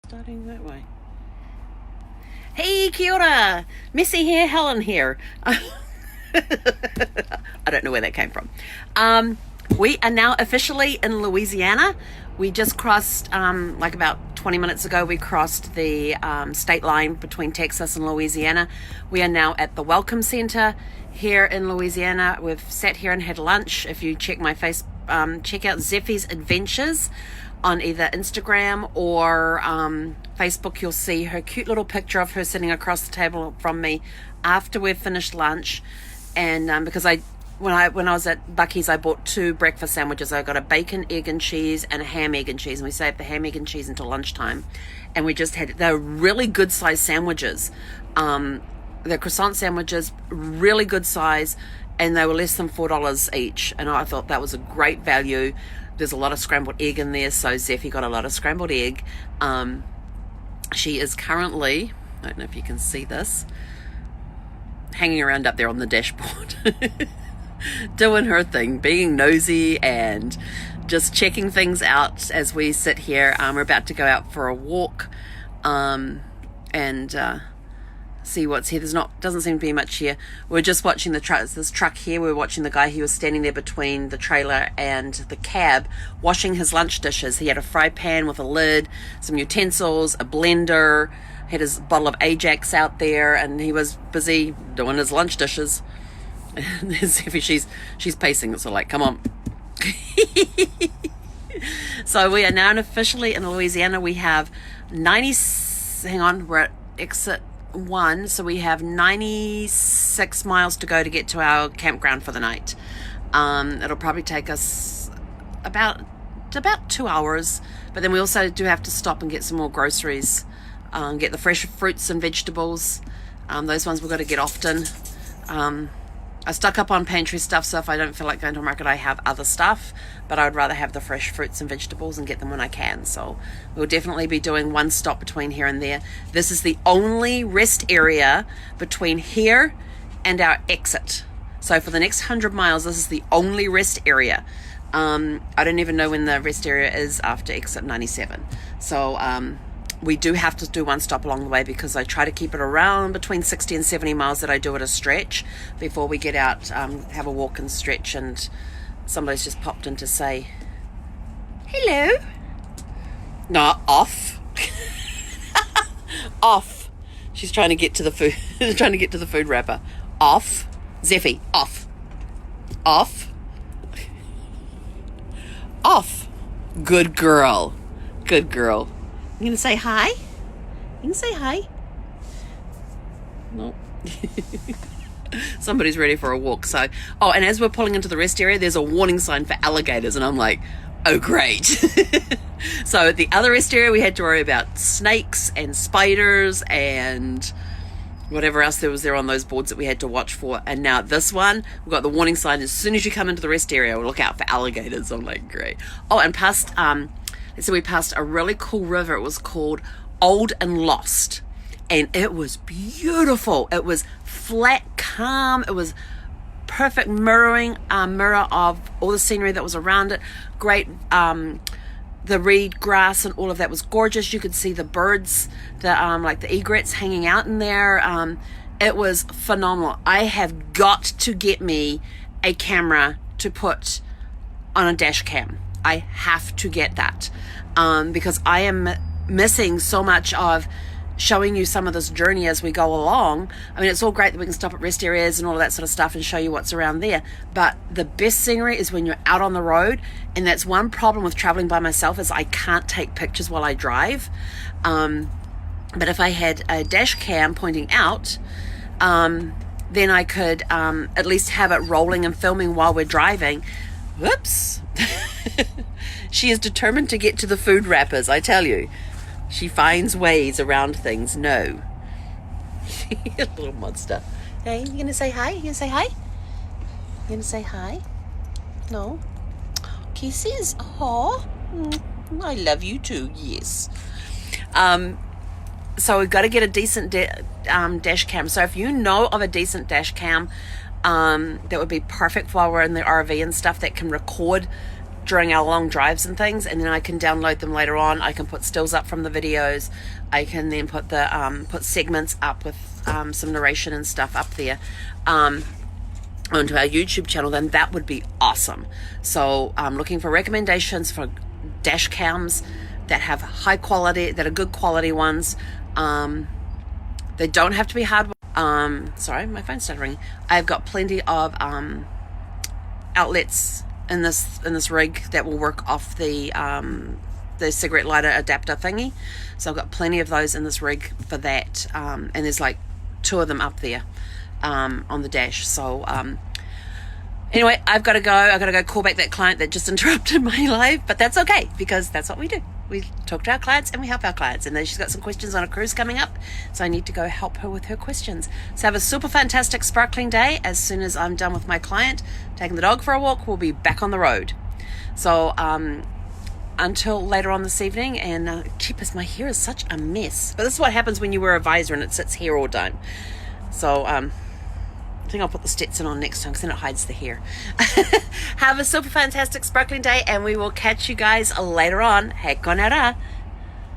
starting that way. Hey, kia ora. Missy here, Helen here. I don't know where that came from. We are now officially in Louisiana. We just crossed, like about 20 minutes ago, we crossed the state line between Texas and Louisiana. We are now at the Welcome Center here in Louisiana. We've sat here and had lunch. If you check my face, check out Zeffie's Adventures on either Instagram or Facebook, you'll see her cute little picture of her sitting across the table from me after we've finished lunch. And because when I was at Buc-ee's, I bought 2 breakfast sandwiches. I got a bacon, egg and cheese and a ham, egg and cheese. And we saved the ham, egg and cheese until lunchtime. And we just had, they're really good size sandwiches. The croissant sandwiches, really good size. And they were less than $4 each. And I thought that was a great value. There's a lot of scrambled egg in there. So Zeffie got a lot of scrambled egg. She is currently, I don't know if you can see this, hanging around up there on the dashboard. Doing her thing, being nosy and just checking things out as we sit here. We're about to go out for a walk and see what's here. Doesn't seem to be much here. We're just watching this truck here. We're watching the guy. He was standing there between the trailer and the cab washing his lunch dishes. He had a fry pan with a lid, some utensils, a blender, had his bottle of Ajax out there, and he was busy doing his lunch dishes. And she's pacing, so like, come on. So we are now officially in Louisiana. We have we're at exit 1, so we have 96 miles to go to get to our campground for the night. It'll probably take us about 2 hours, but then we also do have to stop and get some more groceries, get the fresh fruits and vegetables. Those ones we've got to get often. I stuck up on pantry stuff, so if I don't feel like going to a market, I have other stuff, but I would rather have the fresh fruits and vegetables and get them when I can. So we'll definitely be doing one stop between here and there. This is the only rest area between here and our exit. So for the next 100 miles, this is the only rest area. I don't even know when the rest area is after exit 97. So we do have to do one stop along the way because I try to keep it around between 60 and 70 miles that I do at a stretch before we get out, have a walk and stretch. And somebody's just popped in to say, hello. No, off. Off. She's trying to get to the food, trying to get to the food wrapper. Off. Zeffie, off. Off. Off. Good girl. Good girl. You gonna say hi? You can say hi. No. Somebody's ready for a walk. So, and as we're pulling into the rest area, there's a warning sign for alligators, and I'm like, oh great. So at the other rest area, we had to worry about snakes and spiders and whatever else there was there on those boards that we had to watch for. And now at this one, we've got the warning sign. As soon as you come into the rest area, we'll look out for alligators. I'm like, great. Oh, and past so we passed a really cool river. It was called Old and Lost. And it was beautiful. It was flat, calm. It was perfect mirror of all the scenery that was around it. Great, the reed grass and all of that was gorgeous. You could see the birds, like the egrets hanging out in there. It was phenomenal. I have got to get me a camera to put on a dash cam. I have to get that because I am missing so much of showing you some of this journey as we go along. I mean, it's all great that we can stop at rest areas and all of that sort of stuff and show you what's around there, but the best scenery is when you're out on the road. And that's one problem with traveling by myself, is I can't take pictures while I drive. But if I had a dash cam pointing out, then I could at least have it rolling and filming while we're driving. Whoops. She is determined to get to the food wrappers, I tell you. She finds ways around things. No. Little monster. Hey, you gonna say hi? You gonna say hi? You gonna say hi? No? Kisses? Aw. I love you too, yes. So we've got to get a decent dash cam. So if you know of a decent dash cam that would be perfect while we're in the RV and stuff, that can record during our long drives and things, and then I can download them later on. I can put stills up from the videos. I can then put the put segments up with some narration and stuff up there onto our YouTube channel. Then that would be awesome. So I'm looking for recommendations for dash cams that have high quality, that are good quality ones. They don't have to be hard. Sorry, my phone's started ringing. I've got plenty of outlets in this rig that will work off the cigarette lighter adapter thingy. So I've got plenty of those in this rig for that. And there's like 2 of them up there on the dash. So anyway, I've got to go. I've got to go call back that client that just interrupted my live, but that's okay because that's what we do. We talk to our clients and we help our clients. And then she's got some questions on a cruise coming up, so I need to go help her with her questions. So have a super fantastic sparkling day. As soon as I'm done with my client, taking the dog for a walk, we'll be back on the road. So until later on this evening, and jeepers, my hair is such a mess. But this is what happens when you wear a visor and it sits here all time. So I think I'll put the Stetson on next time because then it hides the hair. Have a super fantastic sparkling day, and we will catch you guys later on. Hekonara.